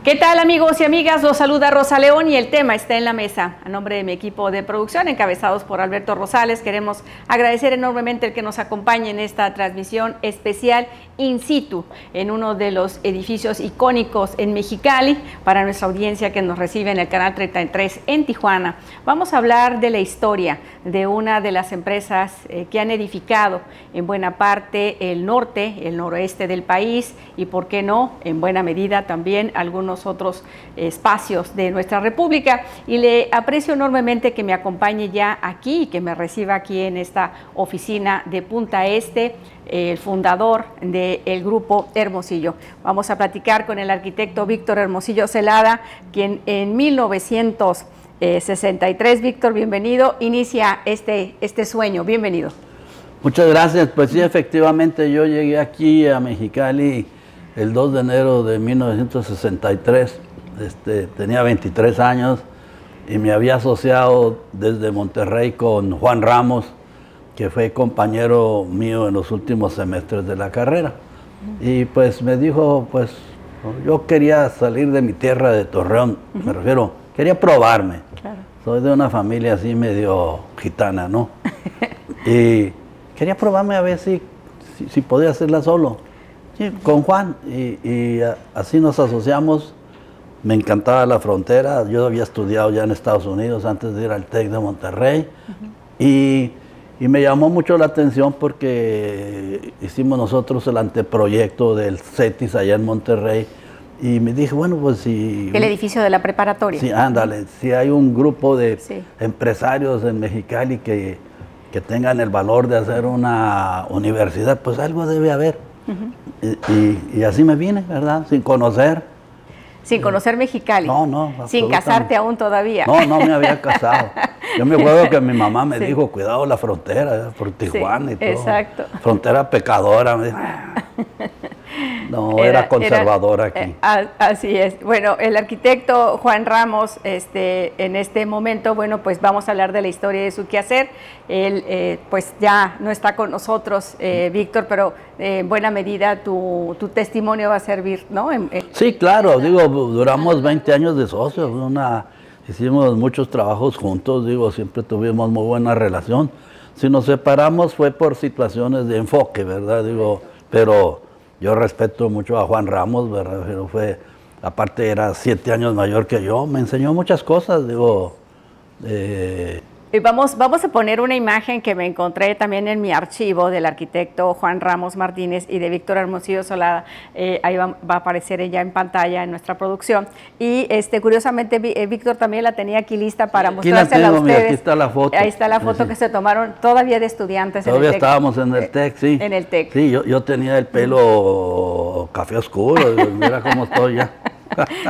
¿Qué tal, amigos y amigas? Los saluda Rosa León y el tema está en la mesa. A nombre de mi equipo de producción, encabezados por Alberto Rosales, queremos agradecer enormemente el que nos acompañe en esta transmisión especial in situ en uno de los edificios icónicos en Mexicali para nuestra audiencia que nos recibe en el canal 33 en Tijuana. Vamos a hablar de la historia de una de las empresas que han edificado en buena parte el norte, el noroeste del país y, por qué no, en buena medida también algunos otros espacios de nuestra república, y le aprecio enormemente que me acompañe ya aquí y que me reciba aquí en esta oficina de Punta Este, el fundador del grupo Hermosillo. Vamos a platicar con el arquitecto Víctor Hermosillo Celada, quien en 1963, Víctor, bienvenido, inicia este sueño. Bienvenido. Muchas gracias. Pues sí, efectivamente yo llegué aquí a Mexicali el 2 de enero de 1963, tenía 23 años y me había asociado desde Monterrey con Juan Ramos, que fue compañero mío en los últimos semestres de la carrera. Y pues me dijo, pues yo quería salir de mi tierra de Torreón, me refiero, quería probarme. Claro. Soy de una familia así medio gitana, ¿no? Y quería probarme a ver si podía hacerla solo. Sí, con Juan, y así nos asociamos. Me encantaba la frontera. Yo había estudiado ya en Estados Unidos antes de ir al TEC de Monterrey. Y me llamó mucho la atención porque hicimos nosotros el anteproyecto del CETIS allá en Monterrey. Y me dije, bueno, pues si... El edificio de la preparatoria. Sí, ándale. Si hay un grupo de empresarios en Mexicali que tengan el valor de hacer una universidad, pues algo debe haber. Y así me vine, ¿verdad? Sin conocer. Sin conocer Mexicali. No. Sin casarte aún todavía. No me había casado. Yo me acuerdo que mi mamá me dijo, cuidado la frontera, por Tijuana y todo. Exacto. Frontera pecadora, me dijo. No, era conservadora aquí. Así es. Bueno, el arquitecto Juan Ramos, en este momento, bueno, pues vamos a hablar de la historia de su quehacer. Él, pues ya no está con nosotros, Víctor, pero en buena medida tu testimonio va a servir, ¿no? Sí, claro, digo, duramos 20 años de socios, hicimos muchos trabajos juntos, digo, siempre tuvimos muy buena relación. Si nos separamos fue por situaciones de enfoque, ¿verdad? Digo, pero yo respeto mucho a Juan Ramos, ¿verdad? Pero aparte era 7 años mayor que yo, me enseñó muchas cosas, digo. Vamos a poner una imagen que me encontré también en mi archivo del arquitecto Juan Ramos Martínez y de Víctor Hermosillo Solada. Ahí va a aparecer ella en pantalla en nuestra producción. Y curiosamente Víctor también la tenía aquí lista para mostrársela a ustedes. Aquí está la foto. Ahí está la foto que se tomaron todavía de estudiantes. Todavía estábamos en el TEC, sí. En el TEC. Sí, yo tenía el pelo café oscuro, mira cómo estoy ya.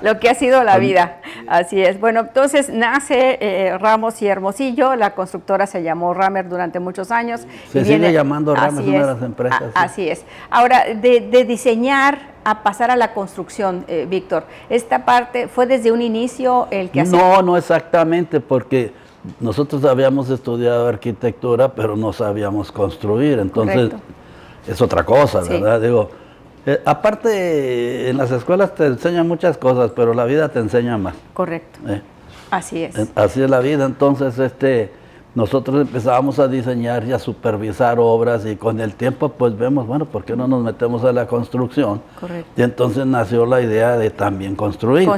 Lo que ha sido la vida, así es. Bueno, entonces nace Ramos y Hermosillo, la constructora se llamó Ramer durante muchos años. Se sigue llamando Ramer, una de las empresas. Así es. Ahora, de diseñar a pasar a la construcción, Víctor, ¿esta parte fue desde un inicio el que hacía? No exactamente, porque nosotros habíamos estudiado arquitectura, pero no sabíamos construir, entonces es otra cosa, ¿verdad? Digo, aparte, en las escuelas te enseñan muchas cosas, pero la vida te enseña más. Correcto. Así es. Así es la vida. Entonces, nosotros empezábamos a diseñar y a supervisar obras y con el tiempo, pues vemos, bueno, ¿por qué no nos metemos a la construcción? Correcto. Y entonces nació la idea de también construir.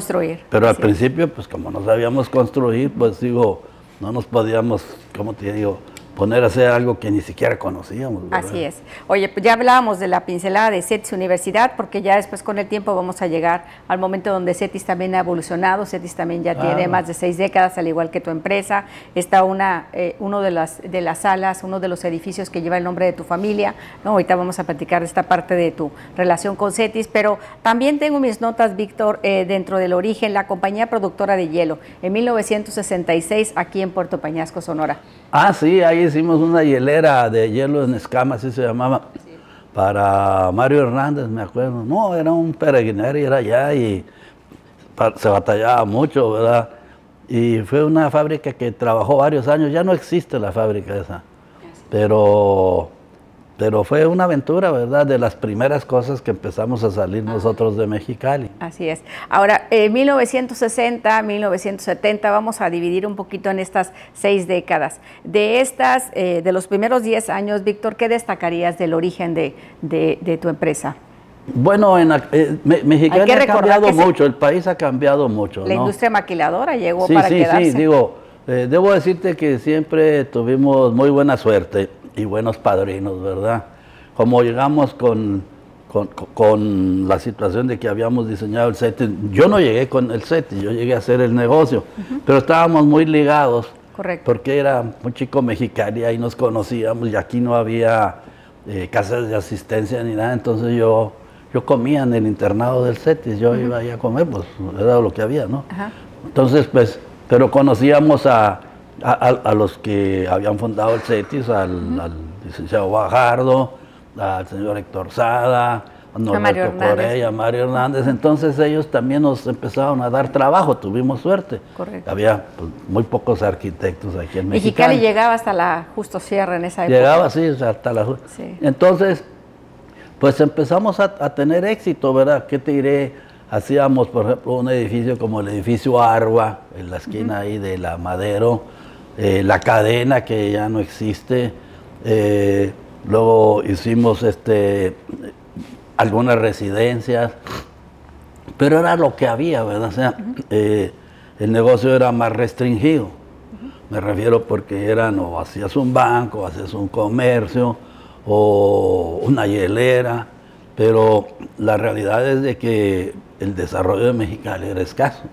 Pero al principio, pues como no sabíamos construir, pues digo, no nos podíamos, ¿cómo te digo?, poner a hacer algo que ni siquiera conocíamos, ¿verdad? Así es. Oye, pues ya hablábamos de la pincelada de CETIS Universidad, porque ya después con el tiempo vamos a llegar al momento donde CETIS también ha evolucionado. CETIS también ya tiene más de 6 décadas, al igual que tu empresa. Está uno de las salas, uno de los edificios que lleva el nombre de tu familia, ¿no? Ahorita vamos a platicar de esta parte de tu relación con CETIS, pero también tengo mis notas, Víctor, dentro del origen, la compañía productora de hielo, en 1966, aquí en Puerto Peñasco, Sonora. Sí, ahí hicimos una hielera de hielo en escama, así se llamaba, para Mario Hernández, me acuerdo. No, era un peregrinero y era allá y se batallaba mucho, ¿verdad? Y fue una fábrica que trabajó varios años, ya no existe la fábrica esa, pero pero fue una aventura, ¿verdad? De las primeras cosas que empezamos a salir nosotros de Mexicali. Así es. Ahora, 1960, 1970, vamos a dividir un poquito en estas 6 décadas. De estas, de los primeros 10 años, Víctor, ¿qué destacarías del origen de tu empresa? Bueno, Mexicali ha cambiado mucho, el país ha cambiado mucho. La industria maquiladora llegó para quedarse. Sí, digo, debo decirte que siempre tuvimos muy buena suerte y buenos padrinos, ¿verdad? Como llegamos con la situación de que habíamos diseñado el CETI, yo no llegué con el CETI, yo llegué a hacer el negocio, pero estábamos muy ligados. Correcto. Porque era muy chico Mexicali, ahí nos conocíamos y aquí no había casas de asistencia ni nada, entonces yo comía en el internado del CETIS, yo iba ahí a comer, pues era lo que había, ¿no? Entonces, pues, pero conocíamos a los que habían fundado el CETIS, al licenciado Bajardo, al señor Héctor Sada, a Norberto Correa, a Mario Hernández. Entonces ellos también nos empezaron a dar trabajo, tuvimos suerte. Correcto. Había pues, muy pocos arquitectos aquí en México. Mexicali llegaba hasta la Justo Sierra en esa época. Llegaba, sí, hasta la... Sí. Entonces, pues empezamos a tener éxito, ¿verdad? ¿Qué te diré? Hacíamos, por ejemplo, un edificio como el edificio Arba, en la esquina ahí de la Madero, la cadena que ya no existe, luego hicimos algunas residencias, pero era lo que había, ¿verdad? O sea, el negocio era más restringido, me refiero porque eran o hacías un banco, o hacías un comercio, o una hielera, pero la realidad es de que el desarrollo de Mexicali era escaso.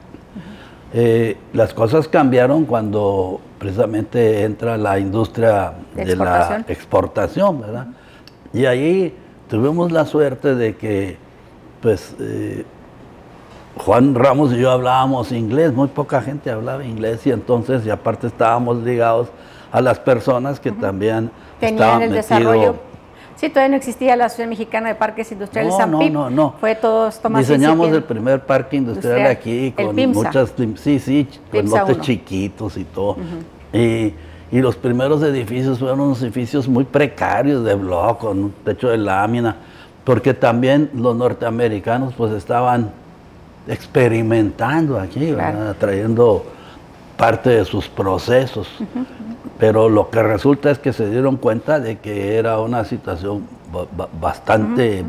Las cosas cambiaron cuando precisamente entra la industria de la exportación, ¿verdad? Y ahí tuvimos la suerte de que, pues, Juan Ramos y yo hablábamos inglés, muy poca gente hablaba inglés y entonces, y aparte estábamos ligados a las personas que también tenían el desarrollo. Sí, todavía no existía la Asociación Mexicana de Parques Industriales SAMPIP. No. Fue todos Tomás diseñamos el primer parque industrial aquí con muchas, con lotes chiquitos y todo. Y los primeros edificios fueron unos edificios muy precarios de bloc, con un techo de lámina, porque también los norteamericanos pues estaban experimentando aquí, ¿verdad? Trayendo parte de sus procesos. Pero lo que resulta es que se dieron cuenta de que era una situación bastante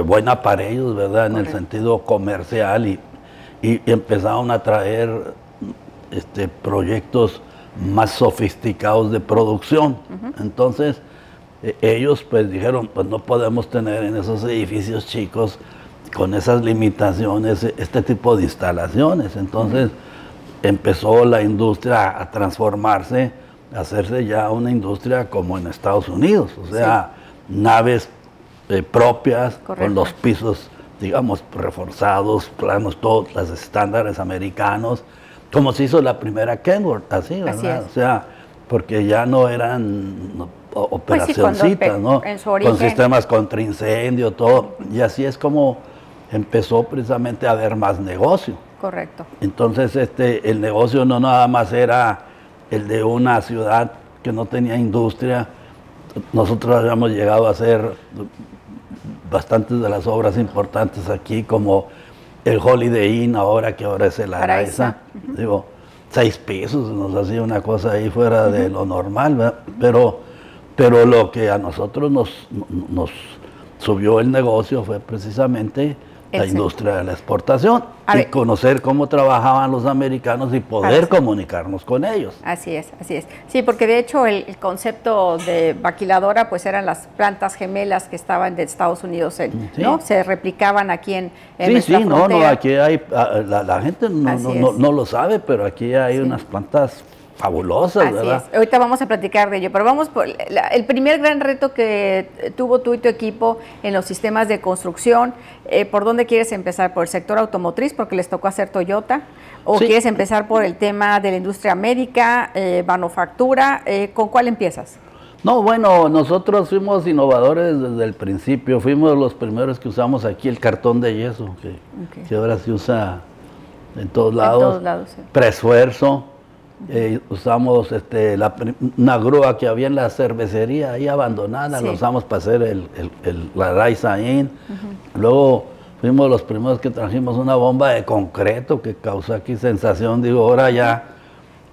buena para ellos, ¿verdad? En el sentido comercial y empezaron a traer proyectos más sofisticados de producción. Entonces, ellos pues dijeron, pues no podemos tener en esos edificios chicos con esas limitaciones este tipo de instalaciones. Entonces, empezó la industria a transformarse, a hacerse ya una industria como en Estados Unidos, o sea, naves propias, con los pisos, digamos, reforzados, planos, todos los estándares americanos, como se hizo la primera Kenworth, así, ¿verdad? O sea, porque ya no eran operacioncitas, ¿no? Con sistemas contra incendio, todo, y así es como empezó precisamente a haber más negocio. Correcto. Entonces, el negocio no nada más era el de una ciudad que no tenía industria. Nosotros habíamos llegado a hacer bastantes de las obras importantes aquí, como el Holiday Inn, ahora es el Araiza. Digo, 6 pisos, nos hacía una cosa ahí fuera de lo normal, ¿verdad? Pero lo que a nosotros nos subió el negocio fue precisamente la industria de la exportación y conocer cómo trabajaban los americanos y poder comunicarnos con ellos. Así es, así es. Sí, porque de hecho el concepto de maquiladora pues eran las plantas gemelas que estaban de Estados Unidos, ¿no? Se replicaban aquí en nuestra frontera. Aquí hay, la gente no lo sabe, pero aquí hay unas plantas fabulosas, ¿verdad? Es. Ahorita vamos a platicar de ello, pero vamos por el primer gran reto que tuvo tú y tu equipo en los sistemas de construcción. ¿Por dónde quieres empezar? ¿Por el sector automotriz, porque les tocó hacer Toyota? ¿O quieres empezar por el tema de la industria médica, manufactura? ¿Con cuál empiezas? No, bueno, nosotros fuimos innovadores desde el principio. Fuimos los primeros que usamos aquí el cartón de yeso, que ahora se usa en todos lados. En todos lados, sí. Preesfuerzo. Usamos una grúa que había en la cervecería ahí abandonada, Sí. la usamos para hacer la Araiza Inn. Luego fuimos los primeros que trajimos una bomba de concreto que causó aquí sensación. Digo, ahora ya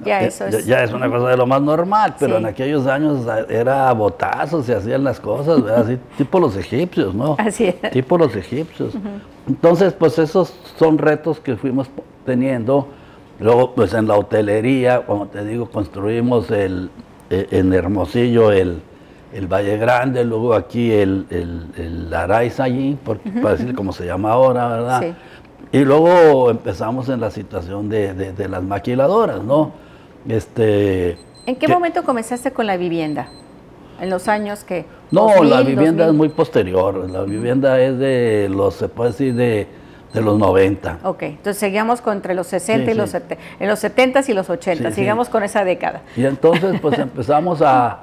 Eso es. ya es una cosa de lo más normal, pero Sí. en aquellos años era botazos, se hacían las cosas, ¿verdad? Así, tipo los egipcios, ¿no? Así es. Tipo los egipcios. Entonces, pues esos son retos que fuimos teniendo. Luego, pues en la hotelería, como te digo, construimos en Hermosillo el Valle Grande, luego aquí el Araiza allí, para decir como se llama ahora, ¿verdad? Sí. Y luego empezamos en la situación de las maquiladoras, ¿no? ¿En qué momento comenzaste con la vivienda? ¿En los años que...? No, 2000, la vivienda 2000. es muy posterior. La vivienda es de los, se puede decir, de los 90. Ok, entonces seguíamos entre los 60 Sí, y los sí. 70, en los 70s y los 80, Sí, sigamos sí. con esa década. Y entonces pues empezamos a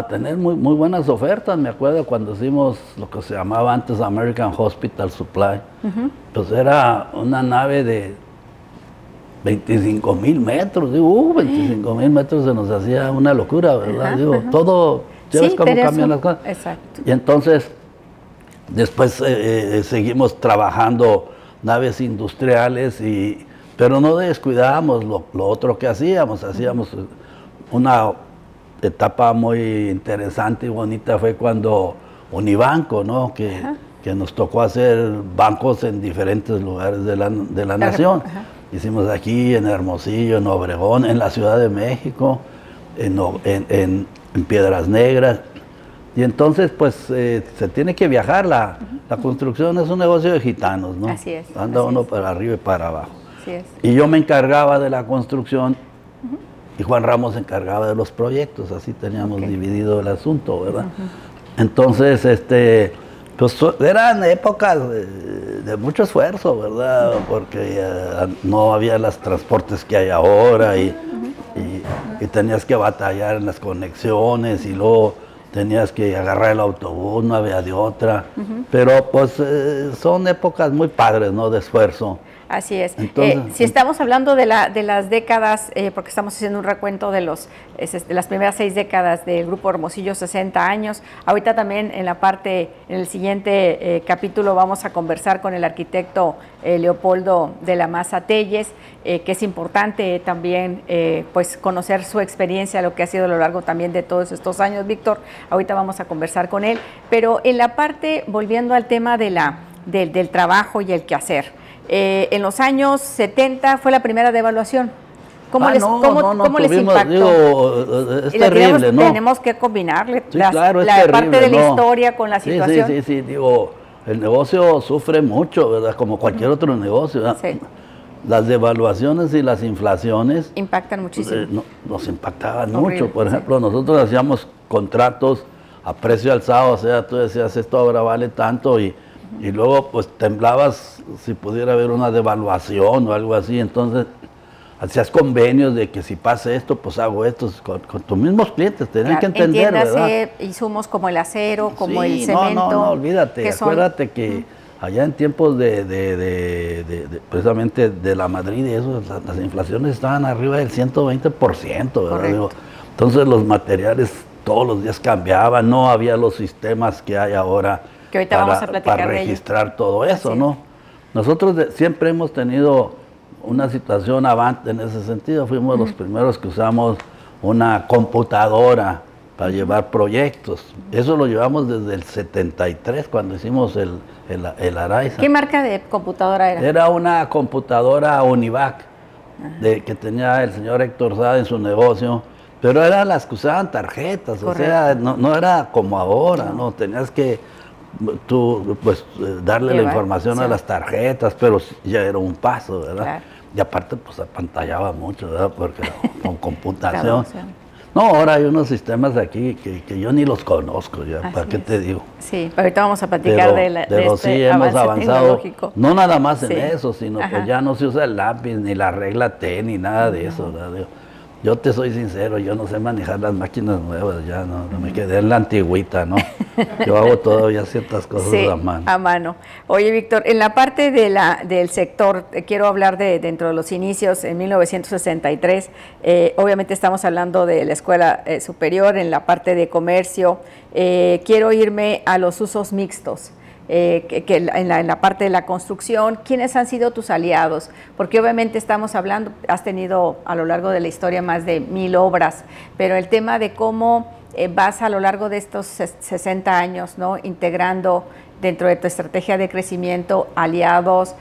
tener muy buenas ofertas. Me acuerdo cuando hicimos lo que se llamaba antes American Hospital Supply. Pues era una nave de 25,000 metros. Digo, 25,000 metros se nos hacía una locura, ¿verdad? Ajá, Digo, ajá. todo, ¿ya ves cómo tenías cambian un- las cosas? Exacto. Y entonces, después seguimos trabajando naves industriales, pero no descuidábamos lo otro que hacíamos. Hacíamos una etapa muy interesante y bonita, fue cuando Unibanco, ¿no? Que nos tocó hacer bancos en diferentes lugares de la nación. Ajá. Hicimos aquí en Hermosillo, en Obregón, en la Ciudad de México, en Piedras Negras. Y entonces, pues, se tiene que viajar. La construcción es un negocio de gitanos, ¿no? Así es, Anda así uno es. para arriba y para abajo. Así es. Y yo me encargaba de la construcción y Juan Ramos se encargaba de los proyectos. Así teníamos Ok. dividido el asunto, ¿verdad? Entonces, pues eran épocas de mucho esfuerzo, ¿verdad? Porque no había los transportes que hay ahora y tenías que batallar en las conexiones y luego tenías que agarrar el autobús, no había de otra. Pero pues son épocas muy padres, ¿no? De esfuerzo. Así es. Entonces, Si estamos hablando de las décadas, porque estamos haciendo un recuento de de las primeras 6 décadas del Grupo Hermosillo, 60 años. Ahorita también en el siguiente capítulo vamos a conversar con el arquitecto Leopoldo de la Maza Telles, que es importante también pues conocer su experiencia, lo que ha sido a lo largo también de todos estos años, Víctor. Ahorita vamos a conversar con él. Pero en la parte, volviendo al tema del trabajo y el quehacer, en los años 70 fue la primera devaluación. ¿Cómo les tuvimos, impactó? digo, es Y la terrible, ¿no? Tenemos que combinarle Sí, claro, es la terrible, parte de la ¿no? historia con la Sí, situación. Sí, digo, el negocio sufre mucho, ¿verdad? Como cualquier otro negocio, ¿verdad? Sí. Las devaluaciones y las inflaciones Impactan muchísimo. nos impactaban Horrible, mucho. Por sí. ejemplo, nosotros hacíamos contratos a precio alzado, o sea, tú decías, esto ahora vale tanto y luego pues temblabas si pudiera haber una devaluación o algo así, entonces hacías convenios de que si pasa esto, pues hago esto con tus mismos clientes, tenían que entender, ¿verdad? Entiéndase insumos como el acero, como Sí, el cemento. No, olvídate, que son- acuérdate que allá en tiempos precisamente de la Madrid y eso, las inflaciones estaban arriba del 120%, ¿verdad? Correcto. Digo, entonces los materiales todos los días cambiaban, no había los sistemas que hay ahora Que ahorita vamos a platicar para de ello. registrar todo eso, Así es. ¿no? Nosotros siempre hemos tenido una situación avante en ese sentido, fuimos los primeros que usamos una computadora para llevar proyectos. Eso lo llevamos desde el 73, cuando hicimos el Araiza. ¿Qué marca de computadora era? Era una computadora Univac, que tenía el señor Héctor Sada en su negocio, pero eran las que usaban tarjetas, Correcto. o sea, no era como ahora, ¿no? Tenías que tú, pues, darle la Llevar, información sí. a las tarjetas, pero ya era un paso, ¿verdad? Claro. Y aparte, pues, apantallaba mucho, ¿verdad? Porque con computación. Traducción. No, ahora hay unos sistemas aquí que yo ni los conozco ya, Así ¿para qué es. te digo? Sí, ahorita vamos a platicar de Pero este sí hemos avance avanzado, tecnológico. no nada más en Sí. eso, sino Ajá. pues ya no se usa el lápiz, ni la regla T, ni nada de eso, ¿verdad? Digo, yo te soy sincero, yo no sé manejar las máquinas nuevas, ya no me quedé en la antigüita, ¿no? Yo hago todavía ciertas cosas sí, a mano. A mano. Oye, Víctor, en la parte del sector, quiero hablar dentro de los inicios, en 1963, obviamente estamos hablando de la escuela superior, en la parte de comercio, quiero irme a los usos mixtos. En la parte de la construcción, ¿quiénes han sido tus aliados? Porque obviamente estamos hablando, has tenido a lo largo de la historia más de 1000 obras, pero el tema de cómo vas a lo largo de estos 60 años, ¿no?, integrando dentro de tu estrategia de crecimiento aliados,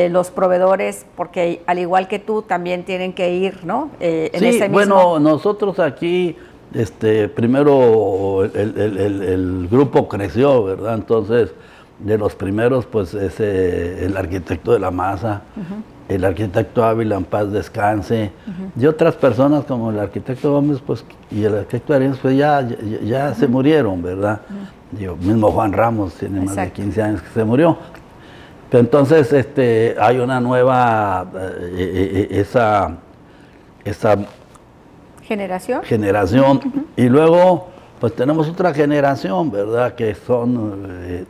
los proveedores, porque al igual que tú también tienen que ir, ¿no? Sí, bueno, nosotros aquí, primero el grupo creció, ¿verdad? Entonces, de los primeros, pues, es el arquitecto de la Maza, el arquitecto Ávila, en paz descanse, y otras personas como el arquitecto Gómez, pues, y el arquitecto Arenas, pues ya se murieron, ¿verdad? Digo, mismo Juan Ramos tiene más de 15 años que se murió. Pero entonces, hay una nueva, esa generación, y luego, pues, tenemos otra generación, ¿verdad? Que son,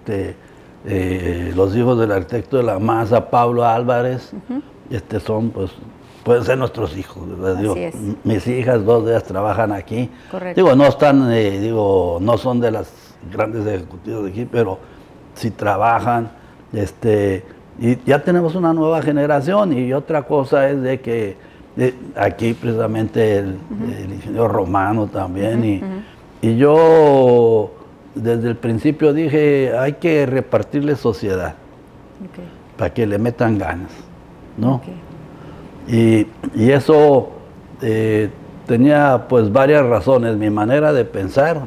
los hijos del arquitecto de la Maza, Pablo Álvarez, son, pues, pueden ser nuestros hijos, ¿verdad? Digo, mis hijas, 2 de ellas trabajan aquí. Correcto. Digo, no están, no son de las grandes ejecutivos de aquí, pero sí trabajan, y ya tenemos una nueva generación. Y otra cosa es de que aquí precisamente el ingeniero Romano también, y yo desde el principio dije, hay que repartirle sociedad, para que le metan ganas, ¿no? Y eso tenía, pues, varias razones. Mi manera de pensar,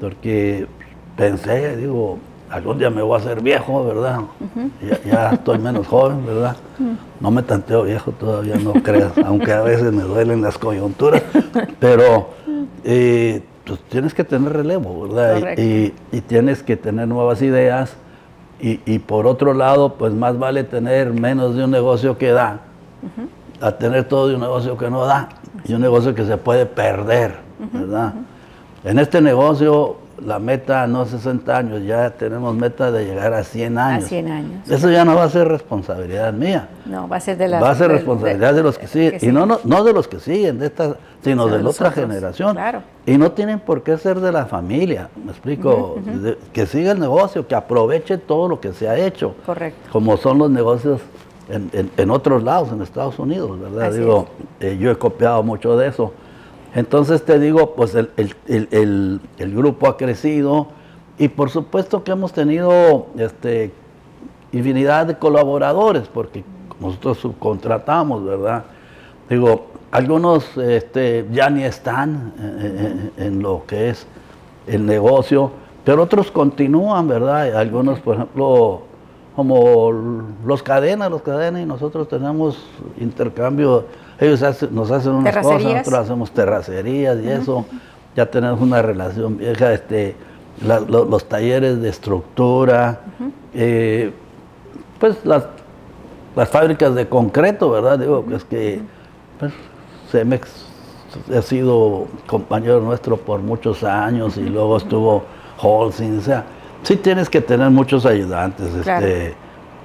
porque pensé, digo, algún día me voy a hacer viejo, ¿verdad? Ya estoy menos joven, ¿verdad? No me tanteo viejo todavía, no creas, aunque a veces me duelen las coyunturas, pero pues tienes que tener relevo, ¿verdad? Y tienes que tener nuevas ideas, y por otro lado, pues más vale tener menos de un negocio que da, a tener todo de un negocio que no da, y un negocio que se puede perder, ¿verdad? En este negocio, la meta no es 60 años, ya tenemos meta de llegar a 100 años. A 100 años. Eso ya no va a ser responsabilidad mía. No, va a ser responsabilidad de los que siguen. Y no de los que siguen, sino de la otra generación. Claro. Y no tienen por qué ser de la familia, me explico. Que siga el negocio, que aproveche todo lo que se ha hecho. Correcto. Como son los negocios en otros lados, en Estados Unidos, ¿verdad? Digo, yo he copiado mucho de eso. Entonces te digo, pues el grupo ha crecido, y por supuesto que hemos tenido infinidad de colaboradores, porque nosotros subcontratamos, ¿verdad? Digo, algunos ya ni están en lo que es el negocio, pero otros continúan, ¿verdad? Algunos, por ejemplo, como los cadenas, y nosotros tenemos intercambio. Ellos nos hacen unas cosas, nosotros hacemos terracerías y eso. Ya tenemos una relación vieja, los talleres de estructura, pues las fábricas de concreto, ¿verdad? Digo, es que pues, Cemex ha sido compañero nuestro por muchos años, y luego estuvo Holcim, o sea, sí tienes que tener muchos ayudantes, claro.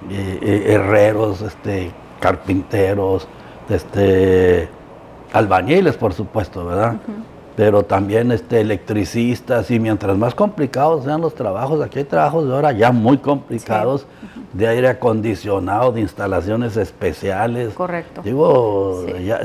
Herreros, carpinteros, albañiles, por supuesto, ¿verdad? Pero también electricistas, y mientras más complicados sean los trabajos, aquí hay trabajos de ahora ya muy complicados, de aire acondicionado, de instalaciones especiales. Correcto. Digo,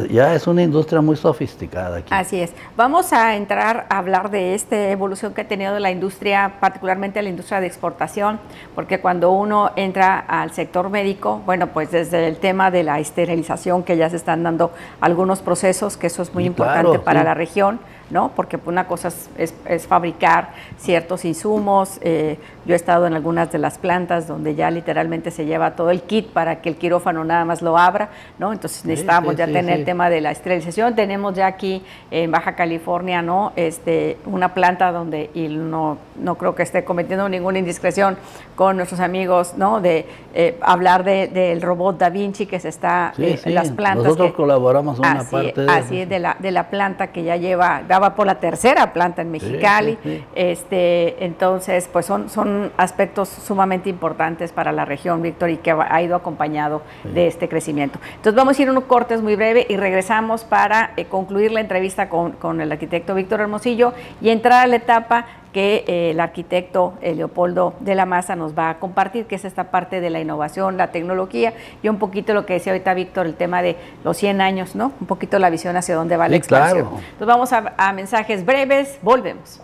ya es una industria muy sofisticada aquí. Así es. Vamos a entrar a hablar de esta evolución que ha tenido la industria, particularmente la industria de exportación, porque cuando uno entra al sector médico, bueno, pues desde el tema de la esterilización, que ya se están dando algunos procesos, que eso es muy importante para la región, ¿no? Porque una cosa es fabricar ciertos insumos. Yo he estado en algunas de las plantas donde ya literalmente se lleva todo el kit para que el quirófano nada más lo abra, ¿no? Entonces necesitamos tener el tema de la esterilización. Tenemos ya aquí en Baja California, ¿no? Una planta donde, y no creo que esté cometiendo ninguna indiscreción con nuestros amigos, ¿no? De hablar del robot Da Vinci que se está en las plantas. Nosotros colaboramos en una parte de así es, de la planta que ya va por la tercera planta en Mexicali. Entonces, pues son aspectos sumamente importantes para la región, Víctor, y que ha ido acompañado de este crecimiento. Entonces vamos a ir a unos cortes muy breve y regresamos para concluir la entrevista con el arquitecto Víctor Hermosillo y entrar a la etapa que el arquitecto Leopoldo de la Maza nos va a compartir, que es esta parte de la innovación, la tecnología y un poquito lo que decía ahorita Víctor, el tema de los 100 años, ¿no? Un poquito la visión hacia dónde va la expansión. Claro. Entonces vamos a mensajes breves, volvemos.